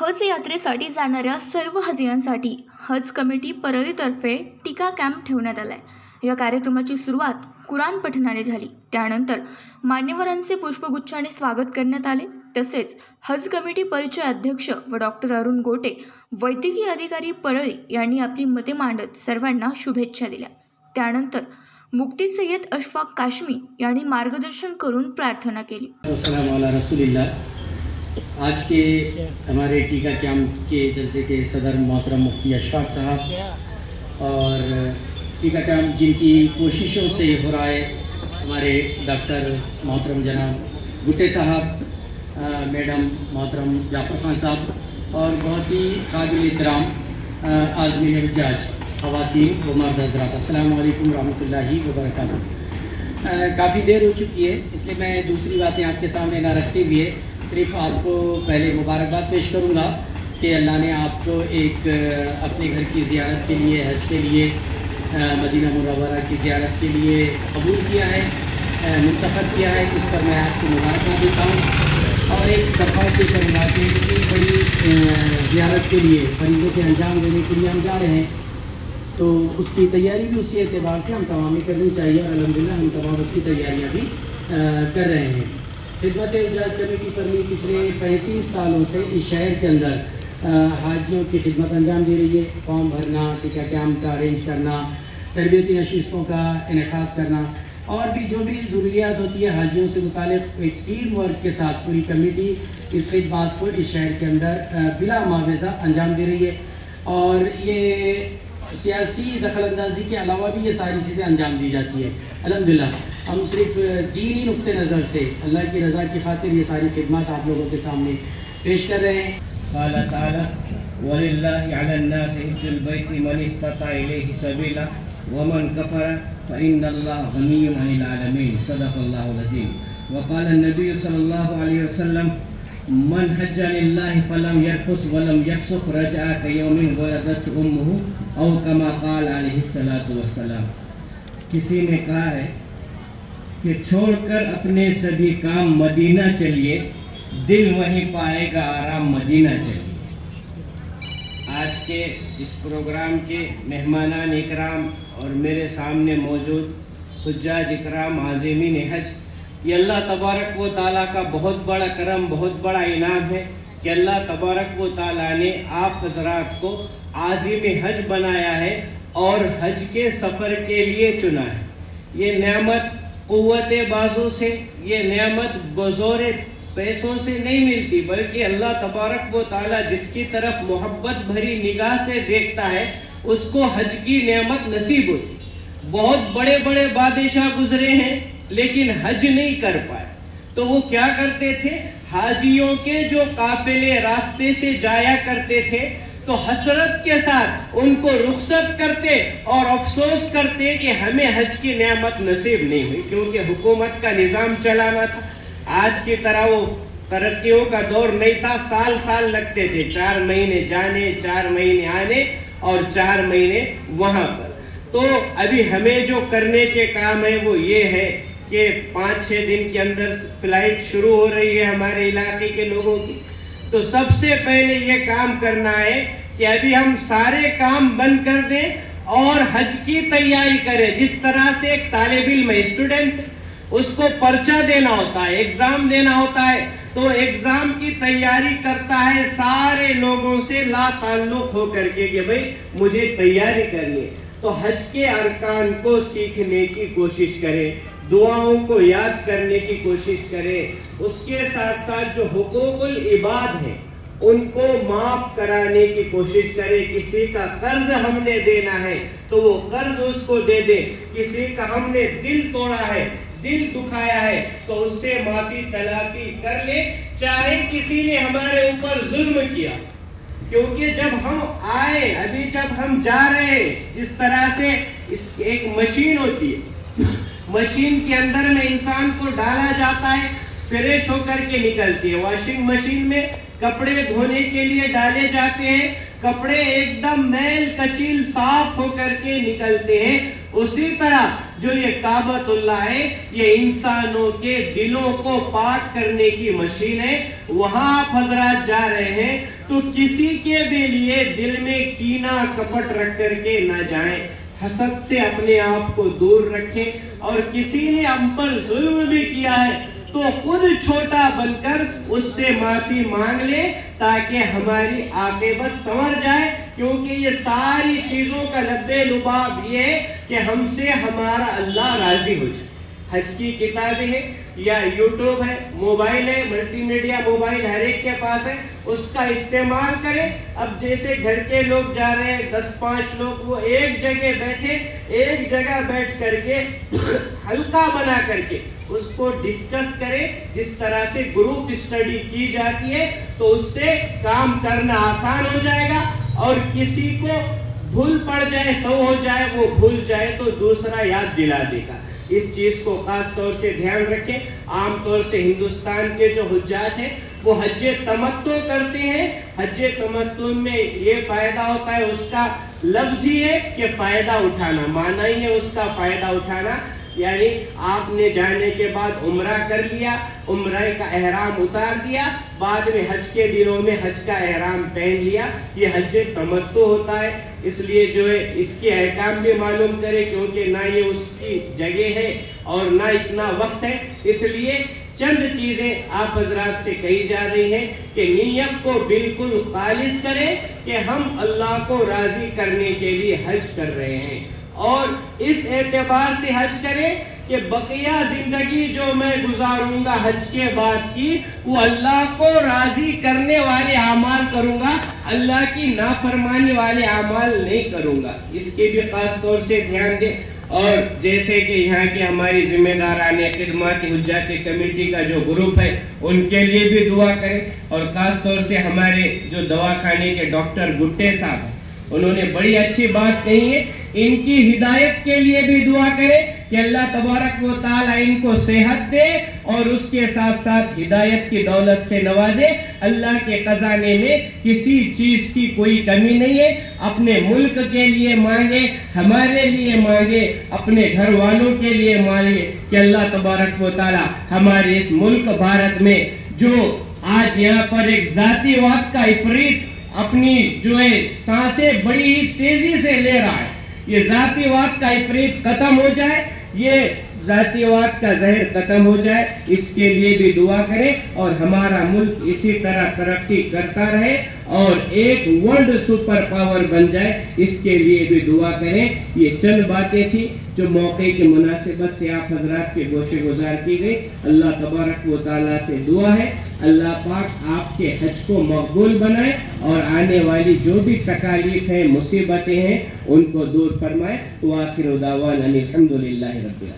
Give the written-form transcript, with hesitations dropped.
हज यात्रेसाठी जाणाऱ्या सर्व हजियांसाठी हज कमिटी परळीतर्फे टीका कॅम्प ठेवण्यात आला आहे। या कार्यक्रमाची सुरुवात कुराण पठणाने झाली। त्यानंतर मान्यवरांचे पुष्पगुच्छाने स्वागत करण्यात आले। तसेच हज कमिटी परिचय अध्यक्ष व डॉक्टर अरुण गोटे वैद्यकीय अधिकारी परळी यांनी आपली मते मांडत सर्वांना शुभेच्छा दिल्या। त्यानंतर मुफ्ती सय्यद अशफाक काश्मी यांनी मार्गदर्शन करून प्रार्थना केली। आज के हमारे टीका कैंप के जलसे के सदर मोहतरम मुफ्ती अशफाक साहब और टीका कैंप जिनकी कोशिशों से हो रहा है हमारे डॉक्टर मोहतरम जनाब गुटे साहब, मैडम मोहतरम जाफर खान साहब और बहुत ही काबिल एहतराम आज़मीन हुज्जाज ख़वातीन व मर्द हज़रात, अस्सलामु अलैकुम रहमतुल्लाहि व बरकातुहू। काफ़ी देर हो चुकी है, इसलिए मैं दूसरी बातें आपके सामने ना रखते हुए सिर्फ आपको पहले मुबारकबाद पेश करूँगा कि अल्लाह ने आपको एक अपने घर की ज़ियारत के लिए, हज के लिए, मदीना मुनव्वरा की ज़ियारत के लिए कबूल किया है, मुंतखब किया है। इस पर मैं आपको मुबारकबाद देता हूँ और एक दरख्वास्त भी करूँगा कि इतनी बड़ी ज़ियारत के लिए फरीज़ों के अंजाम देने के लिए हम जा रहे हैं, तो उसकी तैयारी भी उसी एतबार से हम तमाम करनी चाहिए और अल्हम्दुलिल्लाह हम तमाम उसकी तैयारियाँ भी कर रहे हैं। खिदमत हुज्जाज कमेटी पर पिछले 35 सालों से इस शहर के अंदर हाजियों की खिदमत अंजाम दे रही है। फॉर्म भरना, टीका कैंप का अरेंज करना, तरबियती नशिस्तों का इनेकाद करना और भी जो भी ज़रूरियात होती है हाजियों से मुतालिक एक टीम वर्क के साथ पूरी कमेटी इस खिदमत को इस शहर के अंदर बिला मुआवजा अंजाम दे रही है। और ये सियासी दखलंदाजी के अलावा भी ये सारी चीज़ें अंजाम दी जाती है। अल्हम्दुलिल्लाह हम सिर्फ दीनी नुक्ते नज़र से अल्लाह की रज़ा की खातिर ये सारी खिदमत आप लोगों के सामने पेश कर रहे हैं। क़ाला ताला वलिल्लाहि अलन्नासि हिज्जुल बैति मन इस्तता इलैहि सबीला वमन कफ़रा फ़इन्नल्लाहा गनिय्युन अनिल आलमीन। सदक़ल्लाहुल अज़ीम। व क़ाला नबी सल्लल्लाहु अलैहि वसल्लम मन हज्जा लिल्लाहि फलम यरफुस वलम यफसुक रजअ कयौमिन वलदत उम्मुहु औ कमा क़ाल अलैहि सलातु वस्सलाम। किसी ने कहा है कि छोड़कर अपने सभी काम मदीना चलिए, दिल वहीं पाएगा आराम मदीना चलिए। आज के इस प्रोग्राम के मेहमानान इकराम और मेरे सामने मौजूद हुज्जाज इकराम आज़मीन हज, ये अल्लाह तबारक व ताला का बहुत बड़ा करम, बहुत बड़ा इनाम है कि अल्लाह तबारक व ताला ने आप हजरात को आज़िम हज बनाया है और हज के सफ़र के लिए चुना है। ये नेमत क़ुव्वत बाजू से, ये नेमत बज़ौर पैसों से नहीं मिलती, बल्कि अल्लाह तबारक व ताला जिसकी तरफ मोहब्बत भरी निगाह से देखता है उसको हज की नेमत नसीब होती। बहुत बड़े बड़े बादशाह गुजरे हैं लेकिन हज नहीं कर पाए, तो वो क्या करते थे, हाजियों के जो काफिले रास्ते से जाया करते थे तो हसरत के साथ उनको रुखसत करते और अफसोस करते कि हमें हज की नेमत नसीब नहीं हुई, क्योंकि हुकूमत का निज़ाम चलाना था। आज की तरह वो तरक्कियों का दौर नहीं था, साल साल लगते थे, 4 महीने जाने, 4 महीने आने और 4 महीने वहाँ पर। तो अभी हमें जो करने के काम है वो ये है कि 5-6 दिन के अंदर फ्लाइट शुरू हो रही है हमारे इलाके के लोगों की। तो सबसे पहले ये काम करना है कि अभी हम सारे काम बंद कर दें और हज की तैयारी करें। जिस तरह से एक तालिब इल्म स्टूडेंट्स उसको पर्चा देना होता है, एग्जाम देना होता है, तो एग्जाम की तैयारी करता है सारे लोगों से ला ताल्लुक होकर के कि भाई मुझे तैयारी करनी है। तो हज के अरकान को सीखने की कोशिश करें, दुआओं को याद करने की कोशिश करें, उसके साथ साथ जो हुकूकुल इबाद है उनको माफ कराने की कोशिश करें। किसी का कर्ज हमने देना है तो वो कर्ज उसको दे दे, किसी का हमने दिल तोड़ा है, दिल दुखाया है तो उससे माफी तलाफी कर ले, चाहे किसी ने हमारे ऊपर जुल्म किया। क्योंकि जब हम आए, अभी जब हम जा रहे हैं, जिस तरह से एक मशीन होती है, मशीन के अंदर में इंसान को डाला जाता है, फ्रेश होकर के निकलती है। वॉशिंग मशीन में कपड़े धोने के लिए डाले जाते हैं, कपड़े एकदम मैल कचील साफ होकर के निकलते हैं। उसी तरह جو یہ کعبۃ اللہ ہے یہ انسانوں کے دلوں کو پاک کرنے کی مشین ہے. وہاں آپ حضرات جا رہے ہیں تو کسی کے بھی لیے دل میں کینہ کپٹ رکھ کر کے نہ جائیں. حسد سے اپنے آپ کو دور رکھیں, اور کسی نے ہم پر ظلم بھی کیا ہے تو خود چھوٹا بن کر اس سے معافی مانگ لے تاکہ ہماری عاقبت سنور جائے. کیونکہ یہ ساری چیزوں کا لب لباب یہ ہے کہ ہم سے ہمارا اللہ راضی ہو جائے. حج کی کتابیں ہیں یا یوٹیوب ہے, موبائل ہے, ملٹی میڈیا موبائل ہر ایک کے پاس ہے, اس کا استعمال کریں. اب جیسے گھر کے لوگ جا رہے ہیں 10-5 لوگ, وہ ایک جگہ بیٹھے, ایک جگہ بیٹھ کر کے حلقہ بنا کر کے اس کو ڈسکس کریں. جس طرح سے گروپ اسٹڈی کی جاتی ہے تو اس سے کام کرنا آسان ہو جائے گا, اور کسی کو بھول پڑ جائے, سو ہو جائے, وہ بھول جائے تو دوسرا یاد دلا دے گا. اس چیز کو خاص طور سے دھیان رکھیں. عام طور سے ہندوستان کے جو حجاج ہیں وہ حج تمتع کرتے ہیں. حج تمتع میں یہ فائدہ ہوتا ہے, اس کا لفظ ہی ہے کہ فائدہ اٹھانا, معنی ہی ہے اس کا فائدہ اٹھانا. یعنی آپ نے جانے کے بعد عمرہ کر لیا, عمرہ کا احرام اتار دیا, بعد میں حج کے دنوں میں حج کا احرام پہن لیا, یہ حج تمتع ہوتا ہے. اس لیے جو ہے اس کے احکام بھی معلوم کرے, کیونکہ نہ یہ اس کی جگہ ہے اور نہ اتنا وقت ہے. اس لیے چند چیزیں آپ حضرات سے کہی جا رہی ہیں کہ نیت کو بالکل خالص کریں کہ ہم اللہ کو راضی کرنے کے لیے حج کر رہے ہیں, اور اس اعتبار سے حج کریں کہ بقیہ زندگی جو میں گزاروں گا حج کے بعد کی, وہ اللہ کو راضی کرنے والے اعمال کروں گا, اللہ کی نافرمانی والے اعمال نہیں کروں گا. اس کے بھی خاص طور سے دھیان دیں. اور جیسے کہ یہاں کے ہماری ذمہ داران خدمات حجاج کمیٹی کا جو گروپ ہے ان کے لیے بھی دعا کریں, اور خاص طور سے ہمارے جو دواخانے کے ڈاکٹر گٹے صاحب ہیں, انہوں نے بڑی اچھی بات کہی ہے, ان کی ہدایت کے لیے بھی دعا کریں کہ اللہ تبارک و تعالی ان کو صحت دے اور اس کے ساتھ ساتھ ہدایت کی دولت سے نوازے. اللہ کے خزانے میں کسی چیز کی کوئی کمی نہیں ہے. اپنے ملک کے لیے مانگے, ہمارے لیے مانگے, اپنے گھر والوں کے لیے مانگے کہ اللہ تبارک و تعالی ہمارے اس ملک بھارت میں جو آج یہاں پر ایک ذاتی واد کا افریط اپنی جو ہے سانسیں بڑی ہی تیزی سے لے رہا ہے, یہ ذاتی واد کا افریط ختم ہو جائے, یہ ذاتی واد کا زہر ختم ہو جائے. اس کے لیے بھی دعا کریں اور ہمارا ملک اسی طرح ترقی کرتا رہے اور ایک ورلڈ سپر پاور بن جائے, اس کے لیے بھی دعا کریں. یہ چند باتیں تھی جو موقع کی مناسبت سے آپ حضرات کے گوشے گزار کی گئی. اللہ تبارک و تعالیٰ سے دعا ہے اللہ پاک آپ کے حج کو مقبول بنائے اور آنے والی جو بھی تکالیف ہیں, مصیبتیں ہیں, ان کو دور فرمائے. وآخر دعوانا الحمدللہ رب العالمین.